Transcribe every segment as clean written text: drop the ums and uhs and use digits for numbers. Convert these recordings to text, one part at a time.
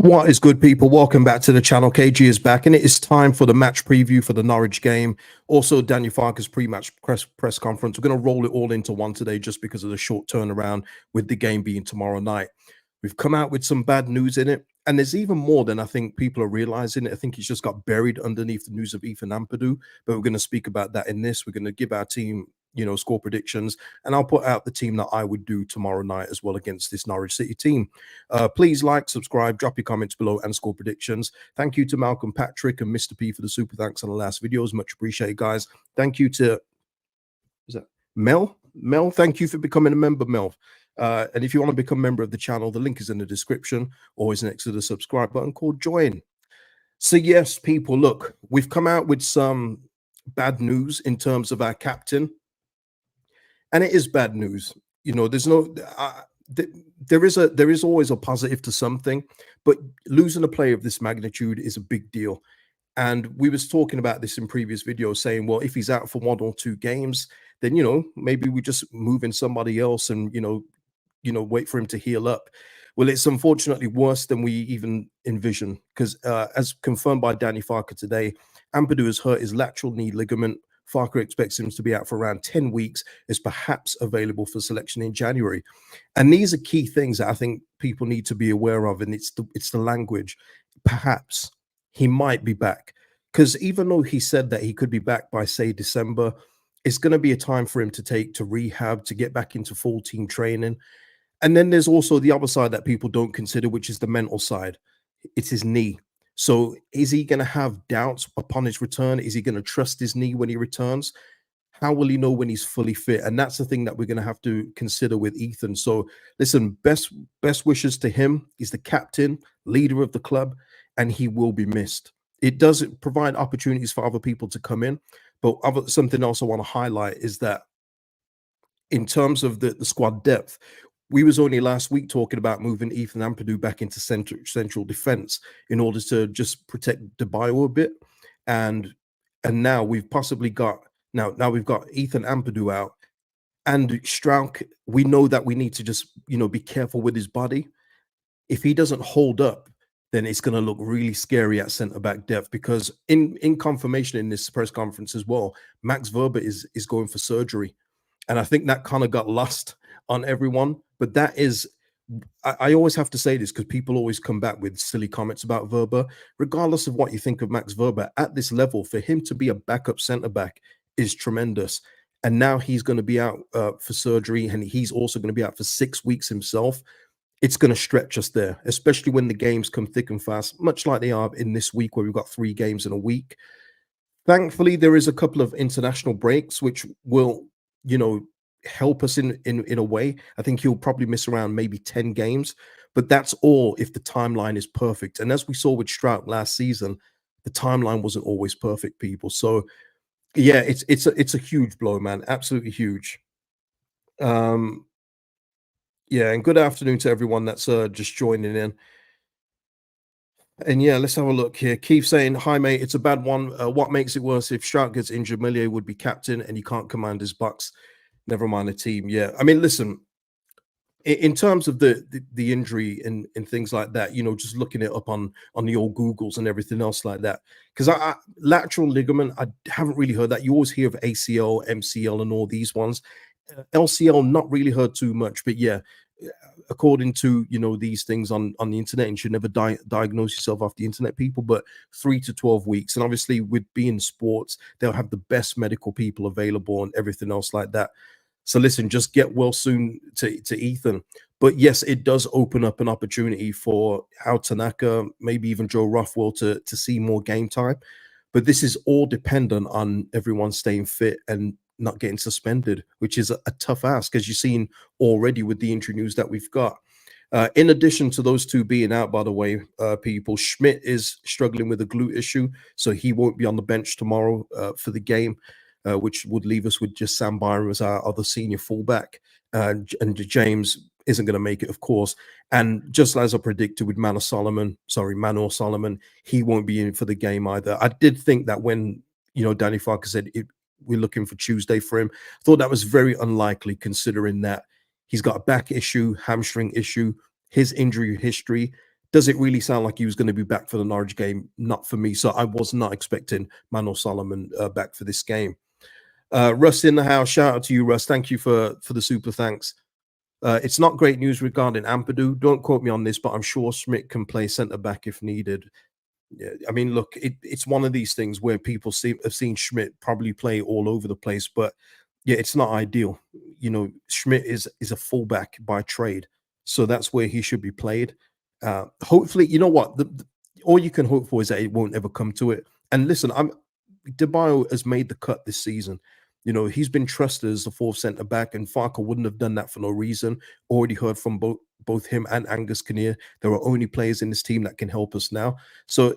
What is good, people? Welcome back to the channel. KG is back, and it is time for the match preview for the Norwich game. Also, Daniel Farke's pre-match press conference. We're going to roll it all into one today just because of the short turnaround with the game being tomorrow night. We've come out with some bad news in it, and there's even more than I think people are realizing. I think it's just got buried underneath the news of Ethan Ampadu, but we're going to speak about that in this. We're going to give our team, score predictions, and I'll put out the team that I would do tomorrow night as well against this Norwich City team. Please like, subscribe, drop your comments below and score predictions. Thank you to Malcolm Patrick and Mr. P for the super thanks on the last videos. Much appreciated, guys. Thank you to, is that Mel? Mel, thank you for becoming a member, Mel. And if you want to become a member of the channel, the link is in the description, always next to the subscribe button called join. So yes, people, look, we've come out with some bad news in terms of our captain. And it is bad news. There's no, there is always a positive to something, but losing a player of this magnitude is a big deal. And we was talking about this in previous videos, saying, well, if he's out for 1 or 2 games, then, maybe we just move in somebody else and, wait for him to heal up. Well, it's unfortunately worse than we even envisioned, because as confirmed by Danny Farke today, Ampadu has hurt his lateral knee ligament. Farke expects him to be out for around 10 weeks, is perhaps available for selection in January. And these are key things that I think people need to be aware of, and it's the language. Perhaps he might be back, because even though he said that he could be back by, say, December, it's going to be a time for him to take to rehab, to get back into full team training. And then there's also the other side that people don't consider, which is the mental side. It's his knee. So is he going to have doubts upon his return? Is he going to trust his knee when he returns? How will he know when he's fully fit? And that's the thing that we're going to have to consider with Ethan. So listen, best wishes to him. He's the captain, leader of the club, and he will be missed. It does provide opportunities for other people to come in. But something else I want to highlight is that in terms of the squad depth, we was only last week talking about moving Ethan Ampadu back into central defense in order to just protect Debayo a bit, and now we've possibly got now we've got Ethan Ampadu out, and Strauch. We know that we need to just be careful with his body. If he doesn't hold up, then it's going to look really scary at centre back depth, because in confirmation in this press conference as well, Max Verber is going for surgery, and I think that kind of got lost on everyone. But that is, I always have to say this because people always come back with silly comments about Verber. Regardless of what you think of Max Verber, at this level, for him to be a backup centre back is tremendous. And now he's going to be out for surgery, and he's also going to be out for 6 weeks himself. It's going to stretch us there, especially when the games come thick and fast, much like they are in this week where we've got 3 games in a week. Thankfully, there is a couple of international breaks which will, help us in a way. I think he'll probably miss around maybe 10 games, but that's all if the timeline is perfect. And as we saw with Strauch last season, the timeline wasn't always perfect, people. So yeah, it's a huge blow, man. Absolutely huge. Yeah, and good afternoon to everyone that's just joining in. And yeah, let's have a look here. Keith saying, hi, mate, it's a bad one. What makes it worse? If Strauch gets injured, Millier would be captain and he can't command his bucks. Never mind the team. Yeah, I mean, listen, in terms of the injury and things like that, just looking it up on the old Googles and everything else like that, because I lateral ligament, I haven't really heard that. You always hear of ACL, MCL, and all these ones. LCL, not really heard too much, but yeah, according to these things on the internet, and you should never diagnose yourself off the internet, people, but 3 to 12 weeks. And obviously with being sports, they'll have the best medical people available and everything else like that. So listen, just get well soon to Ethan. But yes, it does open up an opportunity for Al Tanaka, maybe even Joe Rothwell to see more game time. But this is all dependent on everyone staying fit and not getting suspended, which is a tough ask, as you've seen already with the injury news that we've got. In addition to those 2 being out, by the way, people, Schmidt is struggling with a glute issue, so he won't be on the bench tomorrow for the game. Which would leave us with just Sam Byron as our other senior fullback. And James isn't going to make it, of course. And just as I predicted with Manor Solomon, he won't be in for the game either. I did think that when, Danny Farke said we're looking for Tuesday for him, I thought that was very unlikely, considering that he's got a back issue, hamstring issue, his injury history Does it really sound like he was going to be back for the Norwich game? Not for me. So I was not expecting Manuel Solomon back for this game. Russ in the house. Shout out to you, Russ. Thank you for the super thanks. It's not great news regarding Ampadu. Don't quote me on this, but I'm sure Schmidt can play centre back if needed. Yeah, I mean, look, it's one of these things where people have seen Schmidt probably play all over the place, but yeah, it's not ideal. You know, Schmidt is a fullback by trade, so that's where he should be played. Hopefully, you know what? All you can hope for is that it won't ever come to it. And listen, DeBio has made the cut this season. You know, he's been trusted as the fourth centre back, and Farker wouldn't have done that for no reason. Already heard from both him and Angus Kinnear. There are only players in this team that can help us now. So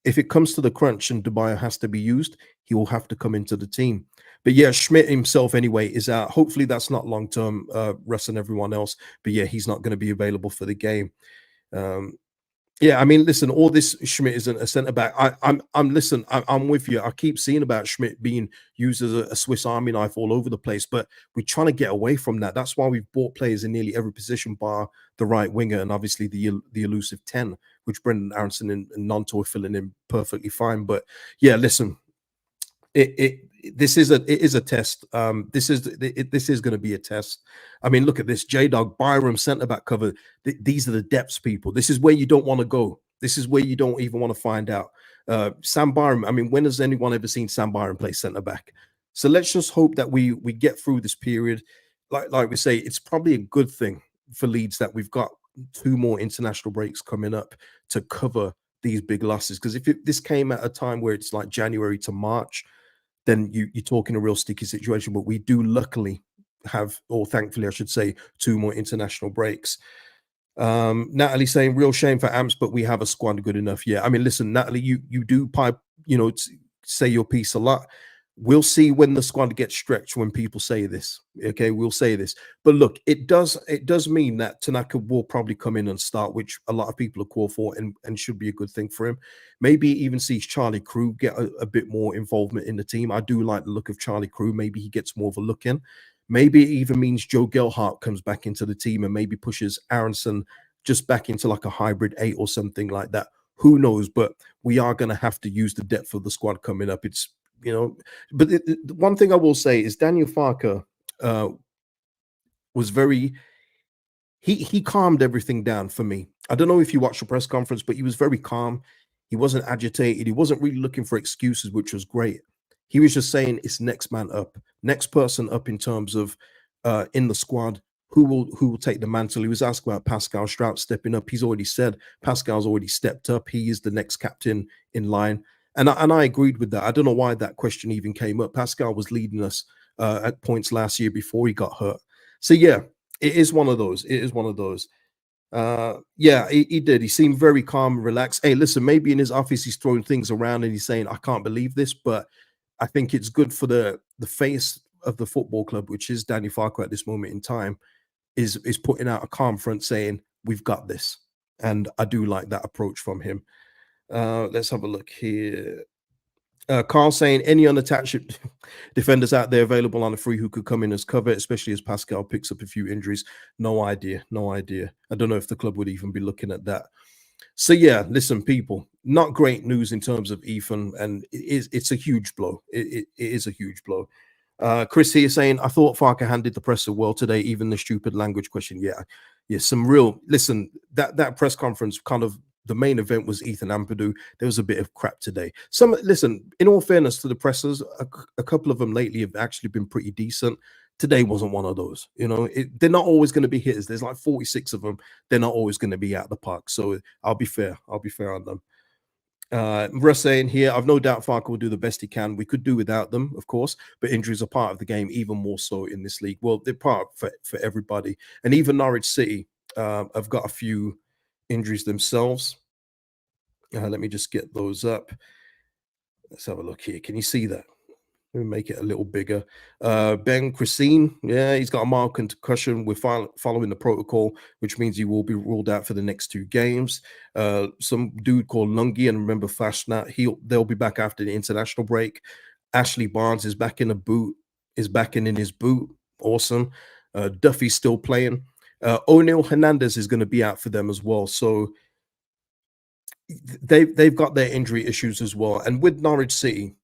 if it comes to the crunch and Dubai has to be used, he will have to come into the team. But yeah, Schmidt himself anyway is out. Hopefully that's not long term, Russ and everyone else. But yeah, he's not going to be available for the game. Um, yeah, I mean, listen, all this Schmidt isn't a centre back. I'm with you. I keep seeing about Schmidt being used as a Swiss Army knife all over the place, but we're trying to get away from that. That's why we've bought players in nearly every position, bar the right winger and obviously the elusive 10, which Brendan Aronson and Nonto are filling in perfectly fine. But yeah, listen, this is a test. This is going to be a test. I mean, look at this J Dog Byram centre back cover. These are the depths, people. This is where you don't want to go. This is where you don't even want to find out. Sam Byram. I mean, when has anyone ever seen Sam Byram play centre back? So let's just hope that we get through this period. Like we say, it's probably a good thing for Leeds that we've got 2 more international breaks coming up to cover these big losses. Because if this came at a time where it's like January to March, then you're talking a real sticky situation. But we do luckily have, or thankfully, I should say, 2 more international breaks. Natalie saying, real shame for Amps, but we have a squad good enough. Yeah, I mean, listen, Natalie, you do pipe, say your piece a lot. We'll see when the squad gets stretched when people say this. Okay, we'll say this. But look, it does mean that Tanaka will probably come in and start, which a lot of people are called for and should be a good thing for him. Maybe even sees Charlie Crew get a bit more involvement in the team. I do like the look of Charlie Crew. Maybe he gets more of a look in. Maybe it even means Joe Gelhart comes back into the team and maybe pushes Aronson just back into like a hybrid 8 or something like that. Who knows? But we are going to have to use the depth of the squad coming up. It's but the one thing I will say is Daniel Farker was very he calmed everything down for me. I don't know if you watched the press conference, but he was very calm. He wasn't agitated. He wasn't really looking for excuses, which was great. He was just saying it's next man up, next person up in terms of in the squad. Who will take the mantle? He was asked about Pascal Strout stepping up. He's already said Pascal's already stepped up. He is the next captain in line. And I agreed with that. I don't know why that question even came up. Pascal was leading us at points last year before he got hurt. So yeah, it is one of those. It is one of those. Yeah, he did. He seemed very calm and relaxed. Hey, listen, maybe in his office he's throwing things around and he's saying, I can't believe this, but I think it's good for the face of the football club, which is Danny Farker at this moment in time, is putting out a calm front saying, we've got this. And I do like that approach from him. Let's have a look here. Carl saying any unattached defenders out there available on a free who could come in as cover, especially as Pascal picks up a few injuries. No idea. No idea. I don't know if the club would even be looking at that. So yeah, listen, people, not great news in terms of Ethan, and it's a huge blow. It is a huge blow. Chris here saying, I thought Farker handed the press well today, even the stupid language question. Yeah, some real listen, that press conference kind of the main event was Ethan Ampadu. There was a bit of crap today. Listen, in all fairness to the pressers, a couple of them lately have actually been pretty decent. Today wasn't one of those. They're not always going to be hitters. There's like 46 of them. They're not always going to be out the park. So I'll be fair. I'll be fair on them. Russ saying here, I've no doubt Farker will do the best he can. We could do without them, of course, but injuries are part of the game, even more so in this league. Well, they're part for everybody. And even Norwich City have got a few injuries themselves. Let me just get those up. Let's have a look here. Can you see that? Let me make it a little bigger. Ben Christine, yeah, he's got a mild concussion. We're following the protocol, which means he will be ruled out for the next 2 games. Some dude called Lungi, and remember Fashnat, they'll be back after the international break. Ashley Barnes is back in the boot, is back in his boot. Awesome. Duffy's still playing. O'Neill Hernandez is going to be out for them as well. So they've got their injury issues as well. And with Norwich City,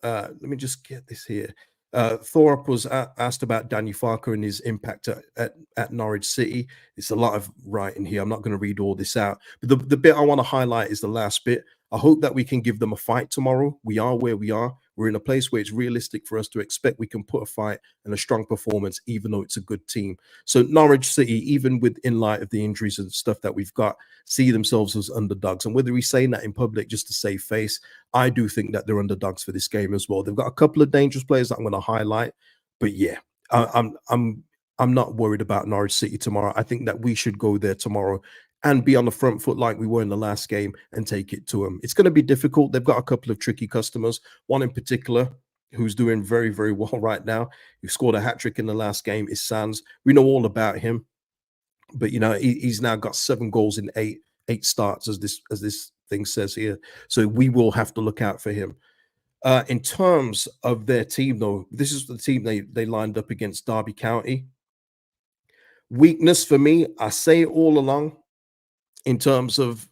let me just get this here. Thorpe was asked about Danny Farker and his impact at Norwich City. It's a lot of writing here. I'm not going to read all this out. But the bit I want to highlight is the last bit. I hope that we can give them a fight tomorrow. We are where we are. We're in a place where it's realistic for us to expect we can put a fight and a strong performance, even though it's a good team. So Norwich City, even with in light of the injuries and stuff that we've got, see themselves as underdogs. And whether he's saying that in public just to save face, I do think that they're underdogs for this game as well. They've got a couple of dangerous players that I'm going to highlight, but yeah, I'm not worried about Norwich City tomorrow. I think that we should go there tomorrow and be on the front foot like we were in the last game and take it to them. It's going to be difficult. They've got a couple of tricky customers. One in particular who's doing very, very well right now, who scored a hat trick in the last game, is Sands. We know all about him, but he's now got 7 goals in eight starts, as this thing says here. So we will have to look out for him. In terms of their team, though, this is the team they lined up against Derby County. Weakness for me, I say it all along, in terms of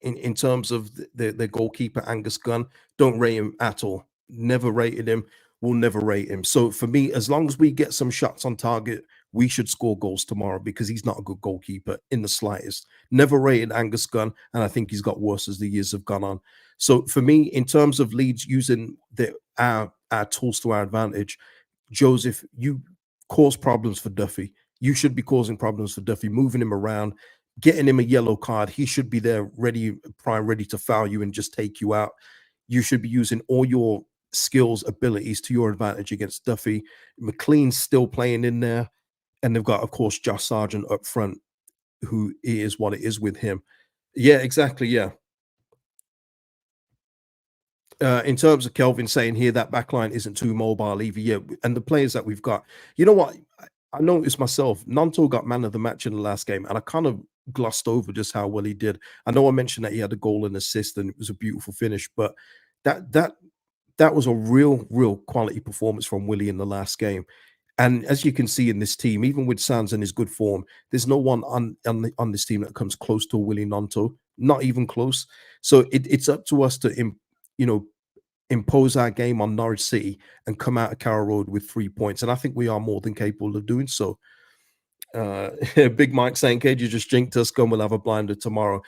the goalkeeper Angus Gunn, don't rate him at all. Never rated him. Will never rate him. So for me, as long as we get some shots on target, we should score goals tomorrow, because he's not a good goalkeeper in the slightest. Never rated Angus Gunn, and I think he's got worse as the years have gone on. So for me, in terms of Leeds using our tools to our advantage, Joseph, you cause problems for Duffy. You should be causing problems for Duffy, moving him around, getting him a yellow card. He should be there ready to foul you and just take you out. You should be using all your skills, abilities to your advantage against Duffy. McLean's still playing in there. And they've got, of course, Josh Sargent up front, who is what it is with him. Yeah, exactly. Yeah. In terms of Kelvin saying here that backline isn't too mobile either, yeah, and the players that we've got, you know what? I noticed myself, Nanto got man of the match in the last game, and I kind of glossed over just how well he did. I know I mentioned that he had a goal and assist, and it was a beautiful finish, but that that that was a real quality performance from Willie in the last game. And as you can see in this team, even with Sands in his good form, there's no one on this team that comes close to Willie Nonto, not even close. So it's up to us to you know impose our game on Norwich City and come out of Carrow Road with 3 points. And I think we are more than capable of doing so. Big Mike saying, "KJ just jinked us. Gun will have a blinder tomorrow."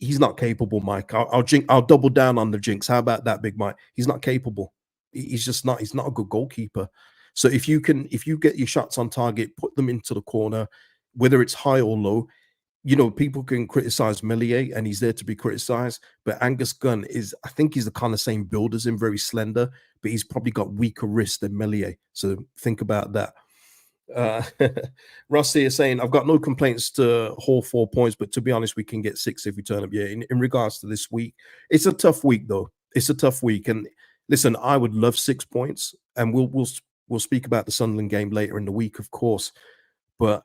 He's not capable, Mike. I'll double down on the jinx. How about that, Big Mike? He's not capable. He's just not. He's not a good goalkeeper. So if you get your shots on target, put them into the corner, whether it's high or low. People can criticize Melier, and he's there to be criticized. But Angus Gunn I think he's the kind of same build as him, very slender, but he's probably got weaker wrists than Melier. So think about that. Uh, Rusty is saying, I've got no complaints to haul 4 points, but to be honest, we can get 6 if we turn up. Yeah, in regards to this week, it's a tough week, though. It's a tough week. And listen, I would love 6 points, and we'll speak about the Sunderland game later in the week, of course. But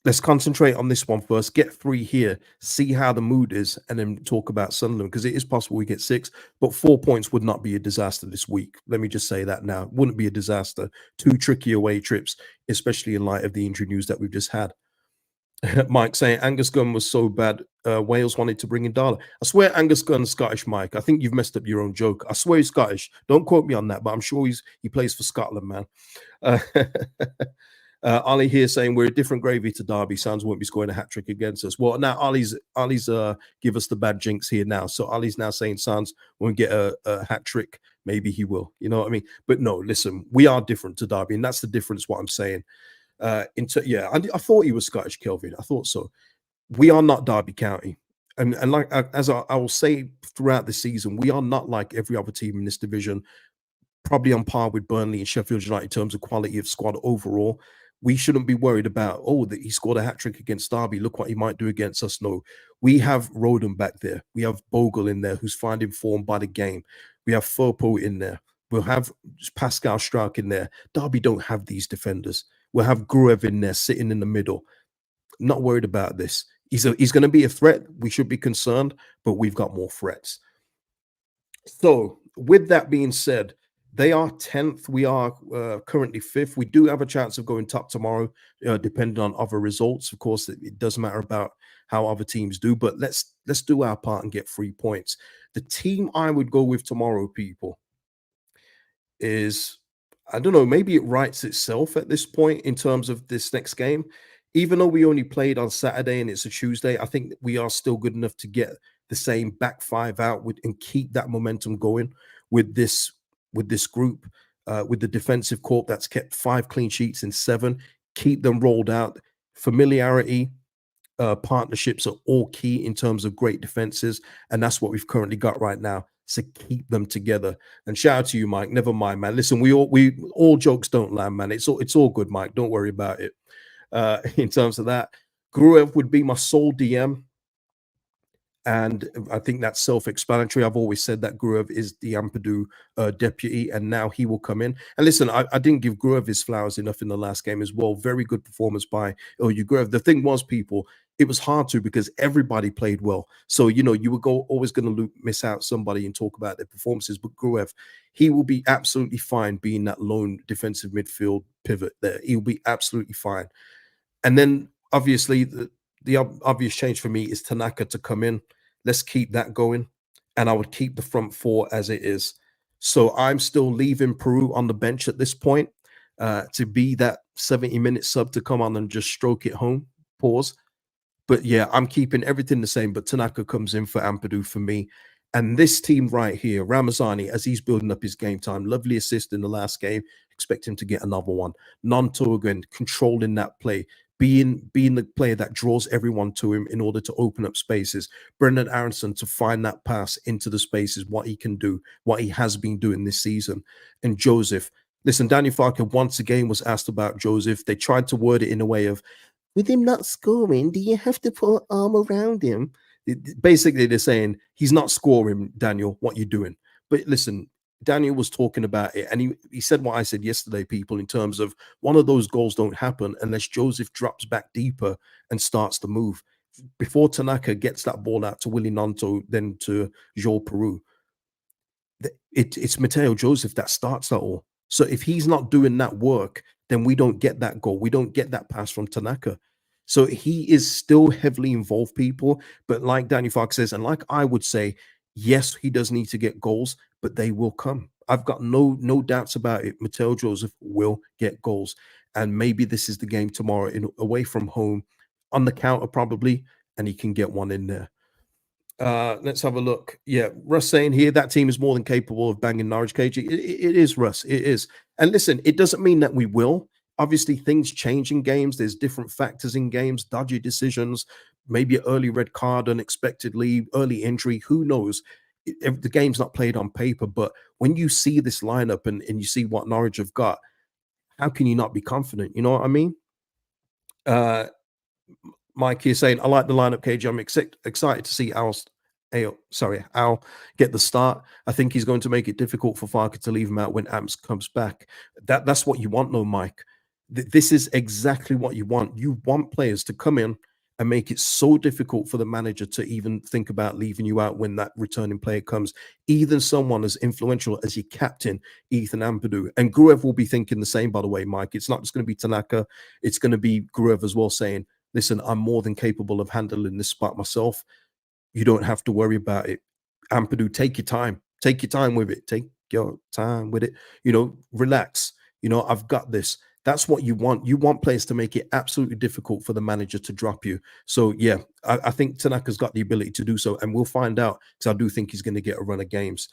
let's concentrate on this one first. Get 3 here, see how the mood is, and then talk about Sunderland, because it is possible we get 6, but 4 points would not be a disaster this week. Let me just say that now. Wouldn't be a disaster. 2 tricky away trips, especially in light of the injury news that we've just had. Mike saying Angus Gunn was so bad, Wales wanted to bring in Darla. I swear Angus Gunn's Scottish, Mike. I think you've messed up your own joke. I swear he's Scottish. Don't quote me on that, but I'm sure he plays for Scotland, man. Ali here saying we're a different gravy to Derby. Sands won't be scoring a hat trick against us. Well, now Ali's give us the bad jinx here now. So Ali's now saying Sands won't get a hat trick. Maybe he will. You know what I mean? But no, listen, we are different to Derby, and that's the difference. What I'm saying. I thought he was Scottish, Kelvin. I thought so. We are not Derby County, and like as I will say throughout the season, we are not like every other team in this division. Probably on par with Burnley and Sheffield United in terms of quality of squad overall. We shouldn't be worried about, that he scored a hat trick against Derby. Look what he might do against us. No, we have Roden back there. We have Bogle in there, who's finding form by the game. We have Firpo in there. We'll have Pascal Struijk in there. Derby don't have these defenders. We'll have Gruev in there, sitting in the middle. Not worried about this. He's going to be a threat. We should be concerned, but we've got more threats. So, with that being said, they are 10th. We are currently 5th. We do have a chance of going top tomorrow, depending on other results. Of course, it does matter about how other teams do, but let's do our part and get 3 points. The team I would go with tomorrow, people, is I don't know, maybe it writes itself at this point in terms of this next game. Even though we only played on Saturday and it's a Tuesday, I think that we are still good enough to get the same back five out with and keep that momentum going with this group, with the defensive corp that's kept 5 clean sheets in 7. Keep them rolled out. Familiarity, partnerships are all key in terms of great defenses, and that's what we've currently got right now. So keep them together. And shout out to you, Mike. Never mind, man. Listen, we all jokes don't land, man. It's all good, Mike. Don't worry about it. In terms of that, Gruev would be my sole DM. And I think that's self-explanatory. I've always said that Gruev is the Ampadu deputy, and now he will come in. And listen, I didn't give Gruev his flowers enough in the last game as well. Very good performance by you Gruev. The thing was, people, it was hard to because everybody played well. So you were always going to miss out somebody and talk about their performances. But Gruev, he will be absolutely fine being that lone defensive midfield pivot there. He'll be absolutely fine. And then obviously the obvious change for me is Tanaka to come in. Let's keep that going. And I would keep the front four as it is. So I'm still leaving Peru on the bench at this point to be that 70-minute sub to come on and just stroke it home. Pause. But yeah, I'm keeping everything the same. But Tanaka comes in for Ampadu for me. And this team right here, Ramazani, as he's building up his game time, lovely assist in the last game. Expect him to get another one. Nanto again, controlling that play, being the player that draws everyone to him in order to open up spaces. Brendan Aronson to find that pass into the spaces, what he can do, what he has been doing this season. And Joseph, listen, Daniel Farker once again was asked about Joseph. They tried to word it in a way of, with him not scoring, do you have to put an arm around him? Basically, they're saying he's not scoring, Daniel. What you doing? But listen, Daniel was talking about it, and he said what I said yesterday, people, in terms of one of those goals don't happen unless Joseph drops back deeper and starts to move. Before Tanaka gets that ball out to Willie Nanto, then to Joel Peru, it's Mateo Joseph that starts that all. So if he's not doing that work, then we don't get that goal. We don't get that pass from Tanaka. So he is still heavily involved, people. But like Danny Fox says, and like I would say, yes, he does need to get goals, but they will come. I've got no doubts about it. Mateo Joseph will get goals. And maybe this is the game tomorrow away from home on the counter, probably, and he can get one in there. Let's have a look. Yeah, Russ saying here that team is more than capable of banging Norwich KG. It is, Russ. It is. And listen, it doesn't mean that we will. Obviously, things change in games. There's different factors in games, dodgy decisions, maybe an early red card unexpectedly, early injury. Who knows? The game's not played on paper, but when you see this lineup and you see what Norwich have got, how can you not be confident? You know what I mean? Mike here saying, I like the lineup, KG. I'm excited to see Al get the start. I think he's going to make it difficult for Farker to leave him out when Amps comes back. That's what you want, though, Mike. This is exactly what you want. You want players to come in and make it so difficult for the manager to even think about leaving you out when that returning player comes. Even someone as influential as your captain, Ethan Ampadu. And Gruev will be thinking the same, by the way, Mike. It's not just going to be Tanaka. It's going to be Gruev as well saying, listen, I'm more than capable of handling this spot myself. You don't have to worry about it. Ampadu, take your time. Take your time with it. Take your time with it. Relax. I've got this. That's what you want. You want players to make it absolutely difficult for the manager to drop you. So, yeah, I think Tanaka's got the ability to do so, and we'll find out because I do think he's going to get a run of games.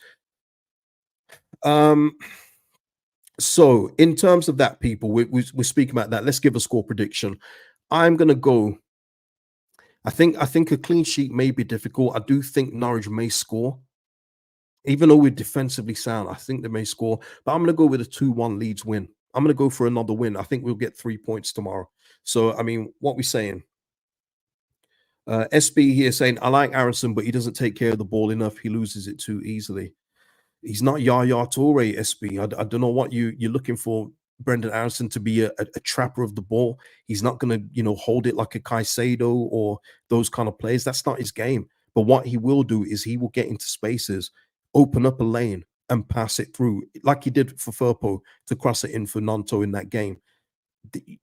So, in terms of that, people, we're speaking about that. Let's give a score prediction. I'm going to go. I think a clean sheet may be difficult. I do think Norwich may score. Even though we're defensively sound, I think they may score. But I'm going to go with a 2-1 Leeds win. I'm going to go for another win. I think we'll get 3 points tomorrow. So, I mean, what we're saying. SB here saying, I like Aronson, but he doesn't take care of the ball enough. He loses it too easily. He's not Yaya Toure, SB. I don't know what you're looking for Brendan Aronson to be a trapper of the ball. He's not going to, hold it like a Caicedo or those kind of players. That's not his game. But what he will do is he will get into spaces, open up a lane, and pass it through like he did for Firpo to cross it in for Nanto in that game.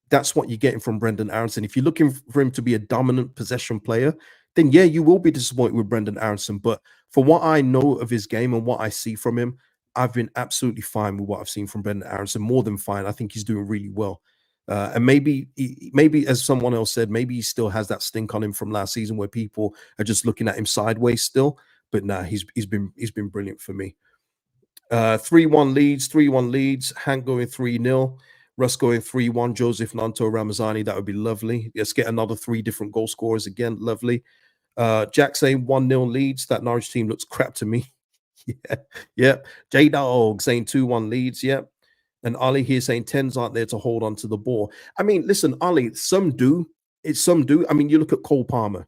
That's what you're getting from Brendan Aronson. If you're looking for him to be a dominant possession player, then yeah, you will be disappointed with Brendan Aronson. But for what I know of his game and what I see from him, I've been absolutely fine with what I've seen from Brendan Aronson. More than fine. I think he's doing really well. And maybe, maybe as someone else said, maybe he still has that stink on him from last season where people are just looking at him sideways still. But nah, he's been brilliant for me. 3-1 Leeds, 3-1 Leeds, Hank going 3-0, Russ going 3-1, Joseph Nanto Ramazani, that would be lovely. Let's get another 3 different goal scorers again, lovely. Jack saying 1-0 Leeds, that Norwich team looks crap to me. Yeah, yep. J-Dog saying 2-1 Leeds, yep. And Ali here saying 10s aren't there to hold on to the ball. I mean, listen, Ali, some do. Some do. I mean, you look at Cole Palmer,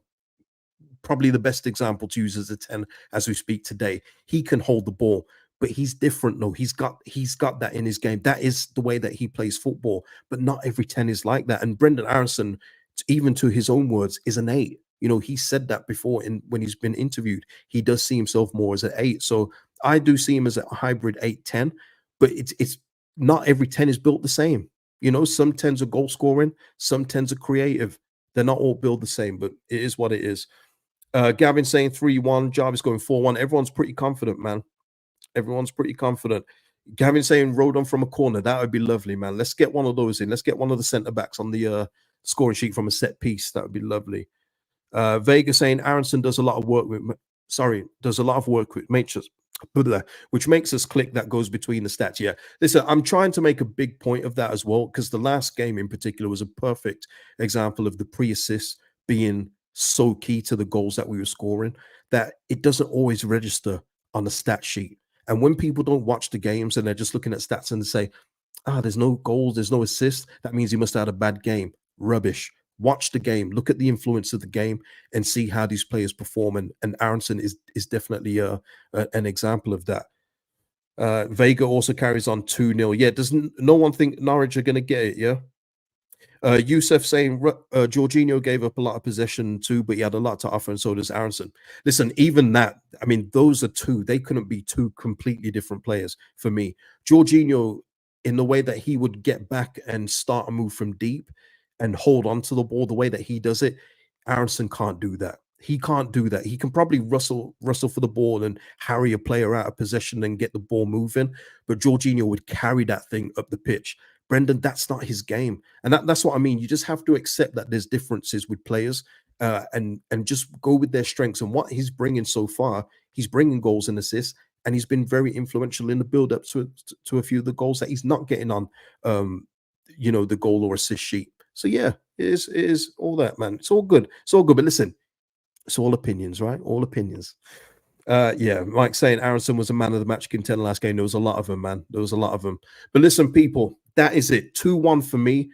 probably the best example to use as a 10 as we speak today. He can hold the ball, but he's different. No, he's got that in his game. That is the way that he plays football. But not every 10 is like that. And Brendan Aronson, even to his own words, is an 8. You know, he said that before when he's been interviewed. He does see himself more as an 8. So I do see him as a hybrid 8-10, but it's not every 10 is built the same. You know, some 10s are goal scoring, some 10s are creative. They're not all built the same, but it is what it is. Gavin saying 3-1, Jarvis going 4-1. Everyone's pretty confident, man. Everyone's pretty confident. Gavin saying Rodon from a corner. That would be lovely, man. Let's get one of those in. Let's get one of the centre backs on the scoring sheet from a set piece. That would be lovely. Vega saying Aronson does a lot of work with, does a lot of work with makes which makes us click that goes between the stats. Yeah, listen, I'm trying to make a big point of that as well, because the last game in particular was a perfect example of the pre-assist being so key to the goals that we were scoring, that it doesn't always register on the stat sheet. And when people don't watch the games and they're just looking at stats and they say, there's no goals, there's no assists, that means he must have had a bad game. Rubbish. Watch the game, look at the influence of the game, and see how these players perform. And Aronson is definitely an example of that. Vega also carries on 2-0. Yeah, doesn't no one think Norwich are going to get it? Yeah. Youssef saying Jorginho gave up a lot of possession too, but he had a lot to offer, and so does Aronson. Listen, even that, I mean, those are two. They couldn't be two completely different players for me. Jorginho, in the way that he would get back and start a move from deep and hold on to the ball the way that he does it, Aronson can't do that. He can't do that. He can probably rustle for the ball and harry a player out of possession and get the ball moving, but Jorginho would carry that thing up the pitch. Brendan, that's not his game, and that's what I mean. You just have to accept that there's differences with players, and just go with their strengths. And what he's bringing so far, he's bringing goals and assists, and he's been very influential in the build-up to a few of the goals that he's not getting on, the goal or assist sheet. So yeah, it is all that, man. It's all good. It's all good. But listen, it's all opinions, right? All opinions. Yeah, Mike saying Aronson was a man of the match contender last game. There was a lot of them, man. There was a lot of them. But listen, people, that is it. 2-1 for me.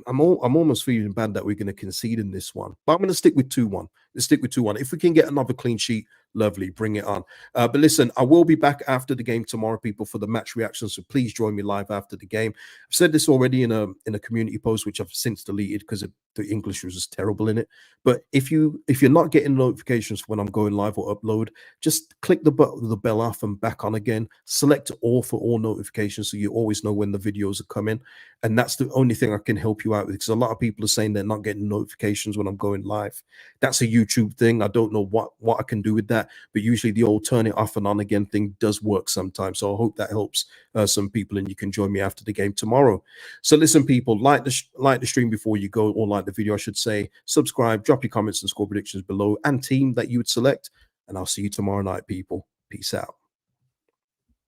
I'm almost feeling bad that we're going to concede in this one, but I'm going to stick with 2-1. Let's stick with 2-1. If we can get another clean sheet, lovely. Bring it on. But listen, I will be back after the game tomorrow, people, for the match reaction. So please join me live after the game. I've said this already in a community post, which I've since deleted because the English was just terrible in it. But if you're not getting notifications when I'm going live or upload, just click the bell off and back on again. Select all for all notifications so you always know when the videos are coming. And that's the only thing I can help you out with, because a lot of people are saying they're not getting notifications when I'm going live. That's a YouTube thing. I don't know what I can do with that, but usually the old turn it off and on again thing does work sometimes. So I hope that helps some people, and you can join me after the game tomorrow. So listen, people, like the stream before you go, or like the video, I should say. Subscribe, drop your comments and score predictions below, and team that you would select. And I'll see you tomorrow night, people. Peace out.